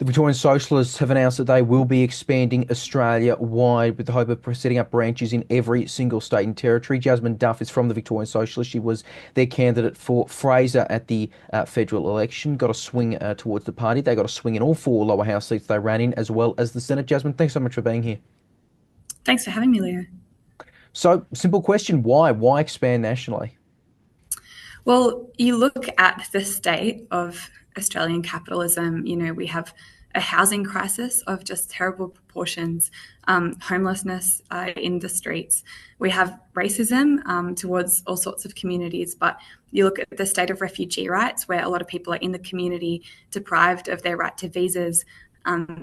The Victorian Socialists have announced that they will be expanding Australia-wide with the hope of setting up branches in every single state and territory. Jasmine Duff is from the Victorian Socialists. She was their candidate for Fraser at the federal election. Got a swing towards the party. They got a swing in all four lower house seats they ran in, as well as the Senate. Jasmine, thanks so much for being here. Thanks for having me, Leo. So, simple question: Why? Why expand nationally? Well, you look at the state of Australian capitalism, we have a housing crisis of just terrible proportions, homelessness in the streets. We have racism towards all sorts of communities, but you look at the state of refugee rights, where a lot of people are in the community deprived of their right to visas.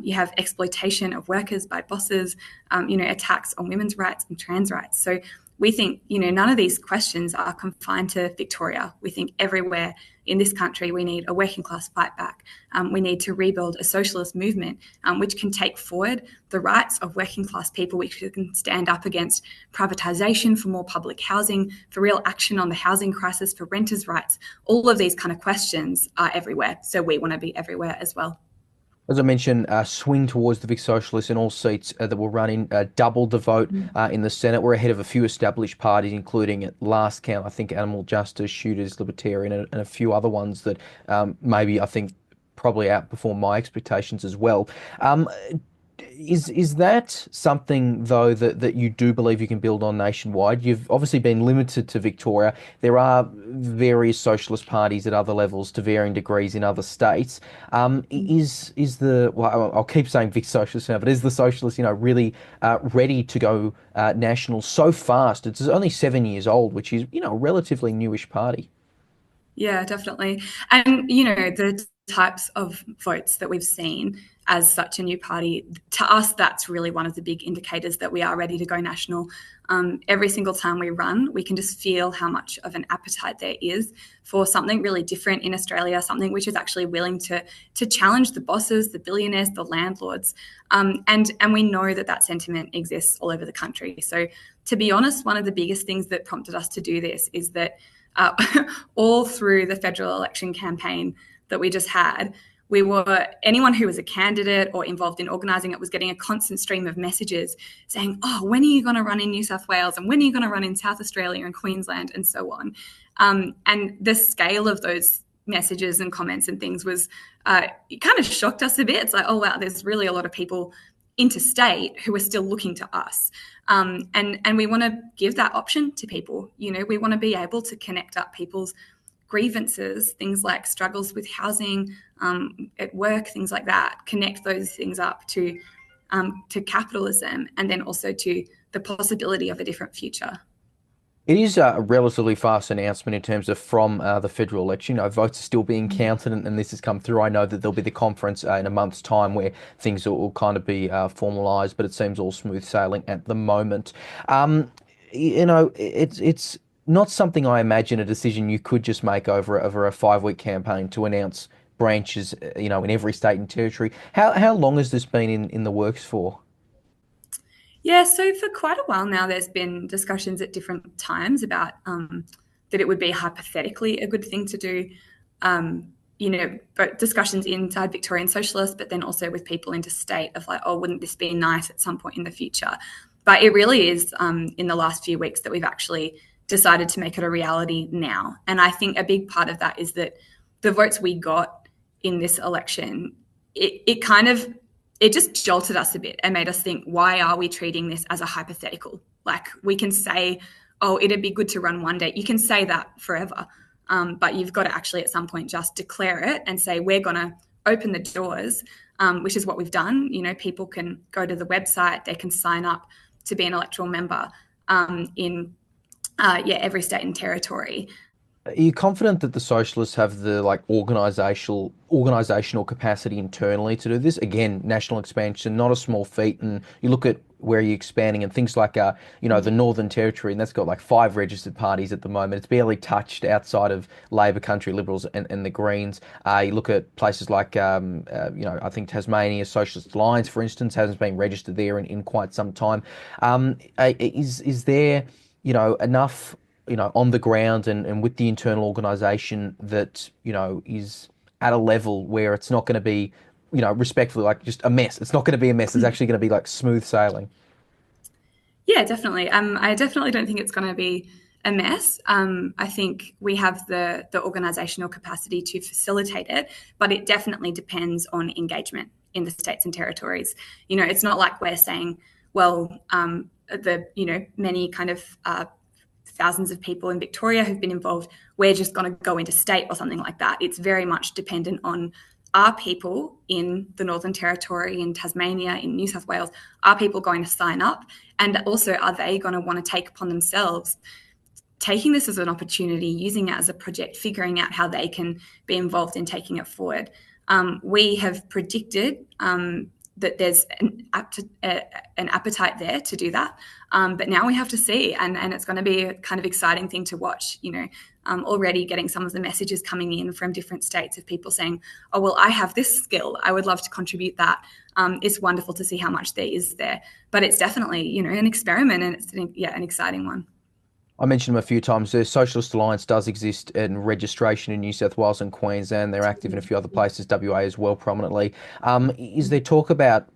You have exploitation of workers by bosses, attacks on women's rights and trans rights. So we think, none of these questions are confined to Victoria. We think everywhere in this country we need a working class fight back. We need to rebuild a socialist movement which can take forward the rights of working class people, which can stand up against privatisation, for more public housing, for real action on the housing crisis, for renters' rights. All of these kind of questions are everywhere. So we want to be everywhere as well. As I mentioned, swing towards the Vic Socialists in all seats that will run in, double the vote in the Senate. We're ahead of a few established parties, including at last count, I think Animal Justice, Shooters, Libertarian, and a few other ones that maybe I think probably outperform my expectations as well. Is that something though that you do believe you can build on nationwide? You've obviously been limited to Victoria. There are various socialist parties at other levels to varying degrees in other states. Is the well, I'll keep saying Vic Socialist now, but is the Socialist, really ready to go national so fast? It's only 7 years old, which is a relatively newish party. Yeah, definitely. And, the types of votes that we've seen as such a new party, to us, that's really one of the big indicators that we are ready to go national. Every single time we run, we can just feel how much of an appetite there is for something really different in Australia, something which is actually willing to challenge the bosses, the billionaires, the landlords. And we know that sentiment exists all over the country. So to be honest, one of the biggest things that prompted us to do this is that uh, all through the federal election campaign that we just had, anyone who was a candidate or involved in organising it was getting a constant stream of messages saying, oh, when are you going to run in New South Wales, and when are you going to run in South Australia and Queensland, and so on. And the scale of those messages and comments and things was, it kind of shocked us a bit. It's like, oh, wow, there's really a lot of people interstate who are still looking to us. And we want to give that option to people. We want to be able to connect up people's grievances, things like struggles with housing, at work, things like that, connect those things up to capitalism, and then also to the possibility of a different future. It is a relatively fast announcement in terms of from the federal election. Votes are still being counted, and this has come through. I know that there'll be the conference in a month's time where things will kind of be formalised, but it seems all smooth sailing at the moment. It's not something I imagine a decision you could just make over a 5 week campaign to announce branches, in every state and territory. How long has this been in the works for? Yeah, so for quite a while now, there's been discussions at different times about that it would be hypothetically a good thing to do. But discussions inside Victorian Socialists, but then also with people interstate of like, oh, wouldn't this be nice at some point in the future? But it really is in the last few weeks that we've actually decided to make it a reality now. And I think a big part of that is that the votes we got in this election, it just jolted us a bit and made us think, why are we treating this as a hypothetical? Like, we can say, oh, it'd be good to run one day. You can say that forever. But you've got to actually at some point just declare it and say, we're going to open the doors, which is what we've done. People can go to the website, they can sign up to be an electoral member in every state and territory. Are you confident that the socialists have the organizational capacity internally to do this? Again, national expansion, not a small feat. And you look at where you're expanding and things like the Northern Territory, and that's got like 5 registered parties at the moment. It's barely touched outside of Labor country, Liberals and the Greens. You look at places like I think Tasmania, Socialist Alliance, for instance, hasn't been registered there in quite some time. Is there enough on the ground and with the internal organisation that, is at a level where it's not going to be, respectfully, like just a mess. It's not going to be a mess. It's actually going to be like smooth sailing. Yeah, definitely. I definitely don't think it's going to be a mess. I think we have the organisational capacity to facilitate it, but it definitely depends on engagement in the states and territories. It's not like we're saying, well, many kind of thousands of people in Victoria who've been involved, we're just going to go into state or something like that. It's very much dependent on, are people in the Northern Territory, in Tasmania, in New South Wales, are people going to sign up? And also, are they going to want to take upon themselves taking this as an opportunity, using it as a project, figuring out how they can be involved in taking it forward? We have predicted that there's an appetite there to do that. But now we have to see, and it's going to be a kind of exciting thing to watch. Already getting some of the messages coming in from different states of people saying, oh, well, I have this skill, I would love to contribute that. It's wonderful to see how much there is there. But it's definitely, an experiment, and it's an exciting one. I mentioned them a few times. The Socialist Alliance does exist in registration in New South Wales and Queensland. They're active in a few other places, WA as well, prominently. Is there talk about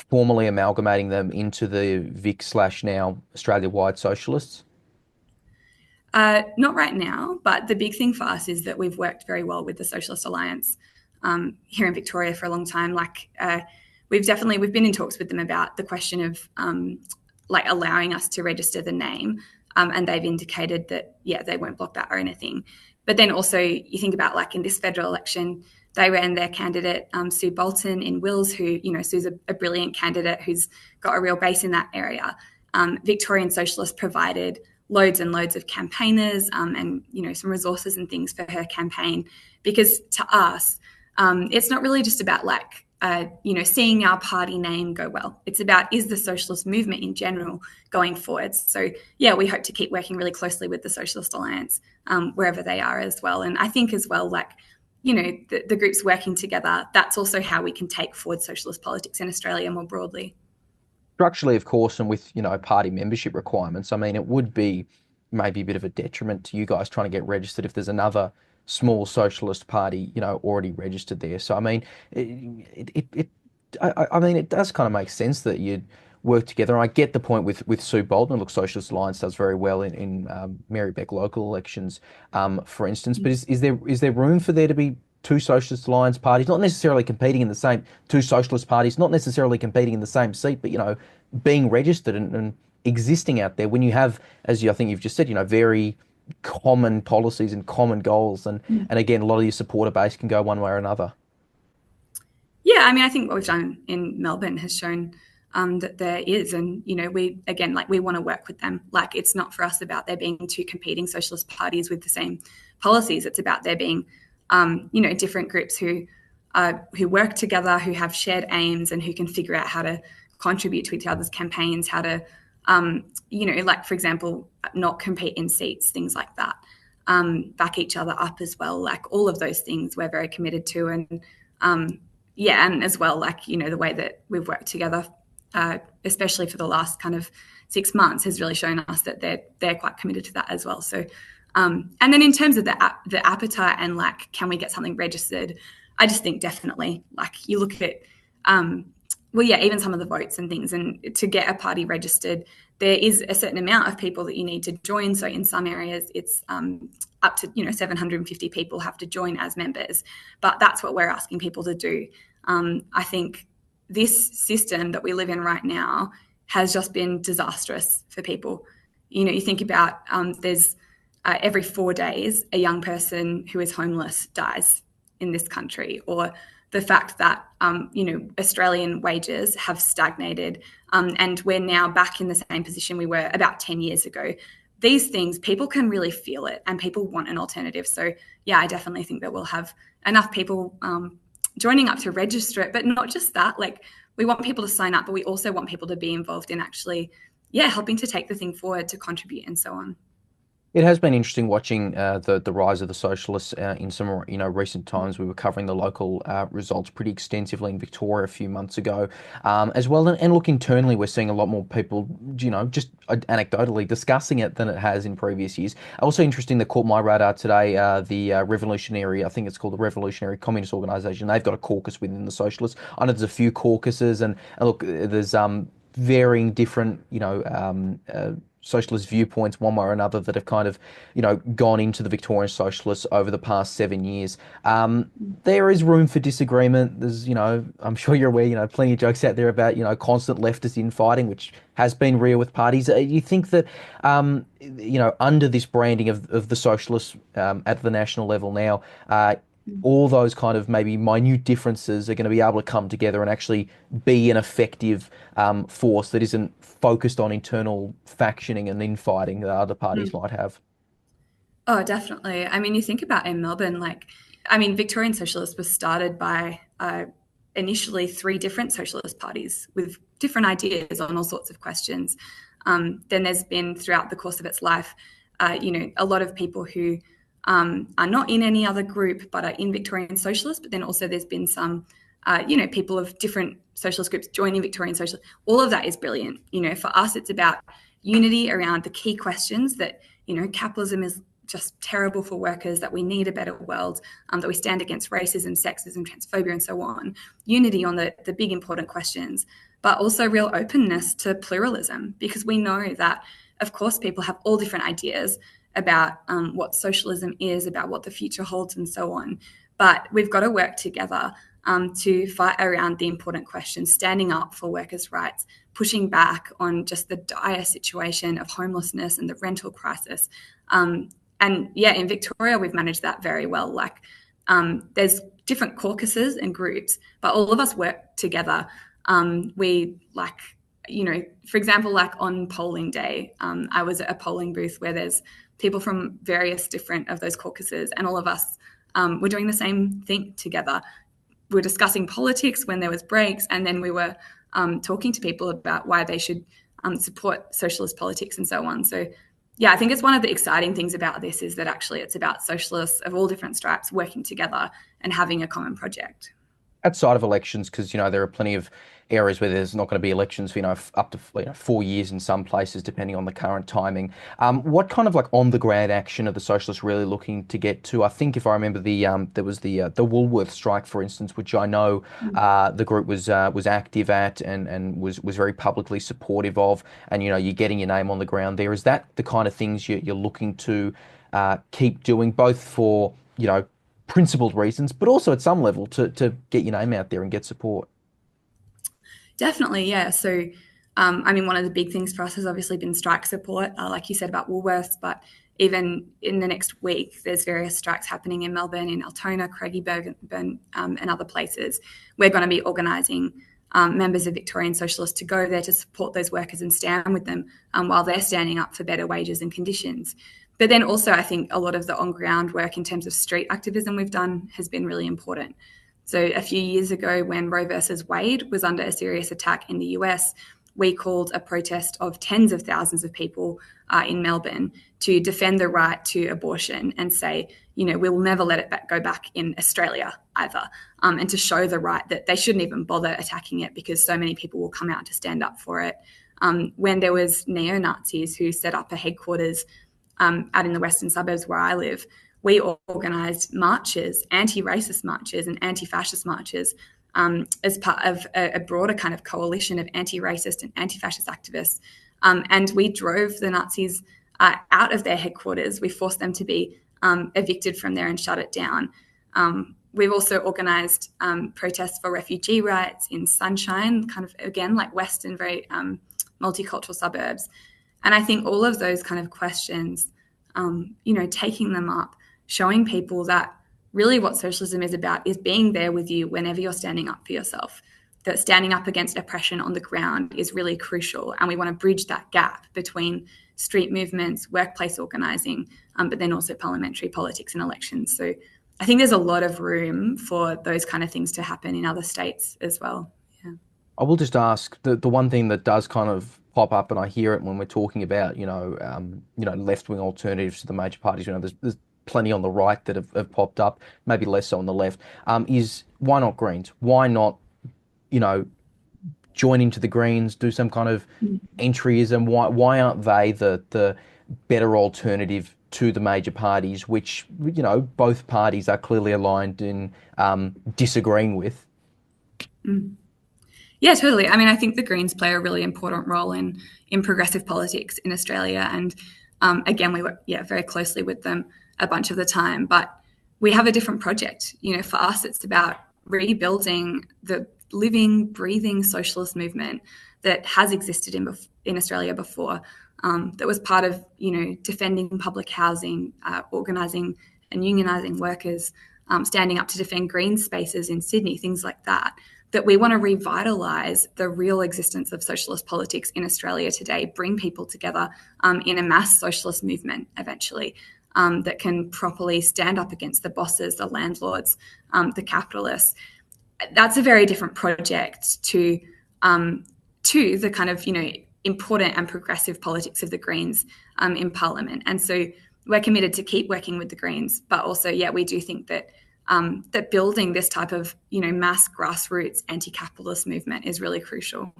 formally amalgamating them into the Vic/now Australia-wide Socialists? Not right now, but the big thing for us is that we've worked very well with the Socialist Alliance here in Victoria for a long time. We've been in talks with them about the question of allowing us to register the name, and they've indicated that they won't block that or anything. But then also you think about in this federal election, they ran their candidate Sue Bolton in Wills, who Sue's a brilliant candidate who's got a real base in that area. Victorian Socialists provided loads and loads of campaigners and some resources and things for her campaign, because to us it's not really just about seeing our party name go well. It's about, is the socialist movement in general going forwards? So we hope to keep working really closely with the Socialist Alliance wherever they are as well. And I think as well, the groups working together, that's also how we can take forward socialist politics in Australia more broadly. Structurally, of course, and with, party membership requirements, I mean, it would be maybe a bit of a detriment to you guys trying to get registered if there's another small socialist party, already registered there. So, I mean, it does kind of make sense that you'd work together. And I get the point with Sue Bolton. Look, Socialist Alliance does very well in Mary Beck local elections, for instance. But is there room for there to be two Socialist Alliance parties, not necessarily competing in the same, two socialist parties, not necessarily competing in the same seat, but being registered and existing out there when you have, as I think you've just said, very common policies and common goals, and again, a lot of your supporter base can go one way or another. Yeah, I mean, I think what we've done in Melbourne has shown that there is, and we want to work with them. It's not for us about there being two competing socialist parties with the same policies. It's about there being different groups who work together, who have shared aims, and who can figure out how to contribute to each other's campaigns, how to, for example, not compete in seats, things like that, back each other up as well. All of those things we're very committed to. And and as well, the way that we've worked together, especially for the last kind of 6 months, has really shown us that they're quite committed to that as well. So and then in terms of the appetite and can we get something registered, I just think definitely you look at even some of the votes and things, and to get a party registered, there is a certain amount of people that you need to join. So in some areas it's up to 750 people have to join as members, but that's what we're asking people to do. I think this system that we live in right now has just been disastrous for people. You think about there's every 4 days, a young person who is homeless dies in this country, or the fact that, Australian wages have stagnated, and we're now back in the same position we were about 10 years ago. These things, people can really feel it, and people want an alternative. So, I definitely think that we'll have enough people joining up to register it, but not just that. We want people to sign up, but we also want people to be involved in actually, helping to take the thing forward, to contribute and so on. It has been interesting watching the rise of the socialists in some recent times. We were covering the local results pretty extensively in Victoria a few months ago, as well. And look, internally, we're seeing a lot more people, just anecdotally discussing it than it has in previous years. Also interesting that caught my radar today, the Revolutionary, I think it's called the Revolutionary Communist Organisation. They've got a caucus within the socialists. I know there's a few caucuses, and look, there's varying different, socialist viewpoints one way or another that have kind of, gone into the Victorian Socialists over the past 7 years. There is room for disagreement. There's, I'm sure you're aware, plenty of jokes out there about, constant leftist infighting, which has been real with parties. You think that, under this branding of the socialists at the national level now, all those kind of maybe minute differences are going to be able to come together and actually be an effective force that isn't focused on internal factioning and infighting that other parties might have. Oh, definitely. I mean, you think about in Melbourne, Victorian Socialists was started by initially three different socialist parties with different ideas on all sorts of questions. Then there's been throughout the course of its life, a lot of people who are not in any other group but are in Victorian Socialists. But then also there's been some, people of different socialist groups joining Victorian Socialists. All of that is brilliant. For us, it's about unity around the key questions that, capitalism is just terrible for workers, that we need a better world, that we stand against racism, sexism, transphobia, and so on. Unity on the big important questions, but also real openness to pluralism, because we know that, of course, people have all different ideas about what socialism is, about what the future holds, and so on. But we've got to work together to fight around the important questions, standing up for workers' rights, pushing back on just the dire situation of homelessness and the rental crisis. And yeah, in Victoria, we've managed that very well. There's different caucuses and groups, but all of us work together. For example, on polling day, I was at a polling booth where there's people from various different of those caucuses, and all of us were doing the same thing together. We were discussing politics when there was breaks, and then we were talking to people about why they should support socialist politics and so on. So yeah, I think it's one of the exciting things about this is that actually it's about socialists of all different stripes working together and having a common project. Outside of elections, because there are plenty of areas where there's not going to be elections for up to 4 years in some places, depending on the current timing. What kind of on the ground action are the socialists really looking to get to? I think if I remember there was the Woolworth strike, for instance, which I know the group was active at and was very publicly supportive of, and you're getting your name on the ground there. Is that the kind of things you're looking to keep doing, both for principled reasons, but also at some level to get your name out there and get support? Definitely, yeah. So, one of the big things for us has obviously been strike support, like you said about Woolworths, but even in the next week, there's various strikes happening in Melbourne, in Altona, Craigieburn, and other places. We're going to be organising members of Victorian Socialists to go there to support those workers and stand with them while they're standing up for better wages and conditions. But then also, I think a lot of the on-ground work in terms of street activism we've done has been really important. So a few years ago, when Roe versus Wade was under a serious attack in the US, we called a protest of tens of thousands of people in Melbourne to defend the right to abortion and say, we'll never let it go back in Australia either, and to show the right that they shouldn't even bother attacking it because so many people will come out to stand up for it. When there was neo-Nazis who set up a headquarters out in the western suburbs where I live, we organised marches, anti-racist marches and anti-fascist marches as part of a broader kind of coalition of anti-racist and anti-fascist activists. And we drove the Nazis out of their headquarters. We forced them to be evicted from there and shut it down. We've also organised protests for refugee rights in Sunshine, kind of, again, western, very multicultural suburbs. And I think all of those kind of questions, taking them up, showing people that really what socialism is about is being there with you whenever you're standing up for yourself, that standing up against oppression on the ground is really crucial. And we want to bridge that gap between street movements, workplace organising, but then also parliamentary politics and elections. So I think there's a lot of room for those kind of things to happen in other states as well. Yeah. I will just ask the one thing that does kind of pop up, and I hear it when we're talking about, left-wing alternatives to the major parties. There's plenty on the right that have popped up, maybe less so on the left. Is why not Greens? Why not, you know, join into the Greens, do some kind of entryism? Why aren't they the better alternative to the major parties, which, both parties are clearly aligned in disagreeing with? Mm. Yeah, totally. I mean, I think the Greens play a really important role in progressive politics in Australia, and again, we work very closely with them a bunch of the time. But we have a different project. For us, it's about rebuilding the living, breathing socialist movement that has existed in Australia before. That was part of defending public housing, organising and unionising workers, standing up to defend green spaces in Sydney, things like that. That we want to revitalise the real existence of socialist politics in Australia today, bring people together in a mass socialist movement eventually that can properly stand up against the bosses, the landlords, the capitalists. That's a very different project to the kind of important and progressive politics of the Greens in Parliament. And so we're committed to keep working with the Greens, but also, we do think that that building this type of, mass grassroots anti-capitalist movement is really crucial.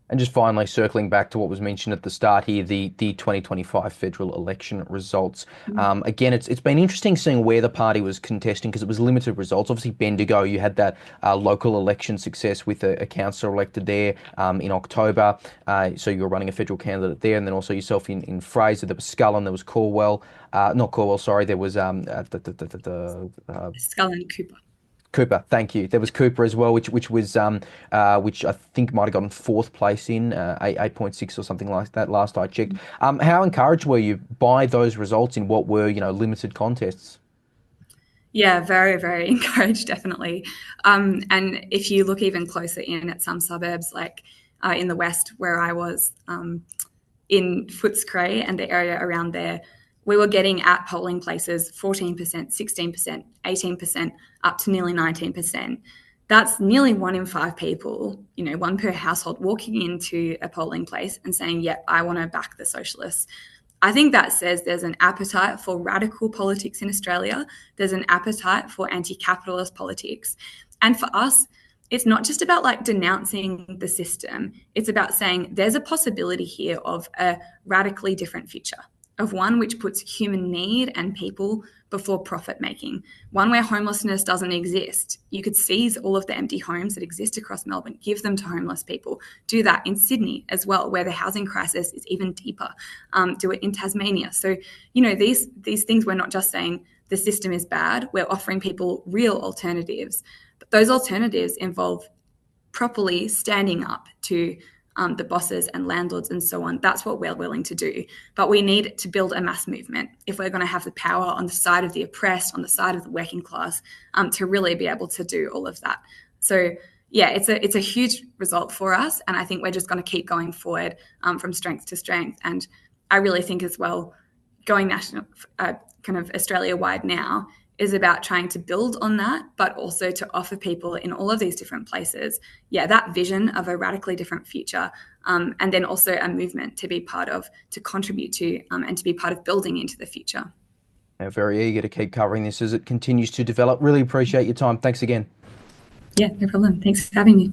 And just finally, circling back to what was mentioned at the start here, the 2025 federal election results. Again, it's been interesting seeing where the party was contesting, because it was limited results. Obviously, Bendigo, you had that local election success with a councillor elected there in October. So you were running a federal candidate there, and then also yourself in Fraser. There was Scullin, there was Corwell. Not Corwell, sorry. There was Scullin Cooper. Cooper, thank you. There was Cooper as well, which I think might have gotten fourth place in 8.6 or something like that last I checked. How encouraged were you by those results in what were limited contests? Yeah, very, very encouraged, definitely. And if you look even closer in at some suburbs, like in the west where I was, in Footscray and the area around there, we were getting at polling places 14%, 16%, 18%, up to nearly 19%. That's nearly 1 in 5 people, one per household, walking into a polling place and saying, yep, I want to back the socialists. I think that says there's an appetite for radical politics in Australia. There's an appetite for anti-capitalist politics. And for us, it's not just about denouncing the system. It's about saying there's a possibility here of a radically different future, of one which puts human need and people before profit making, one where homelessness doesn't exist. You could seize all of the empty homes that exist across Melbourne, give them to homeless people. Do that in Sydney as well, where the housing crisis is even deeper. Do it in Tasmania. So, these things, we're not just saying the system is bad, we're offering people real alternatives. But those alternatives involve properly standing up to the bosses and landlords and so on. That's what we're willing to do. But we need to build a mass movement if we're going to have the power on the side of the oppressed, on the side of the working class, to really be able to do all of that. So it's a huge result for us. And I think we're just going to keep going forward from strength to strength. And I really think as well, going national, kind of Australia-wide now, is about trying to build on that, but also to offer people in all of these different places, that vision of a radically different future, and then also a movement to be part of, to contribute to, and to be part of building into the future. Very eager to keep covering this as it continues to develop. Really appreciate your time. Thanks again. Yeah, no problem. Thanks for having me.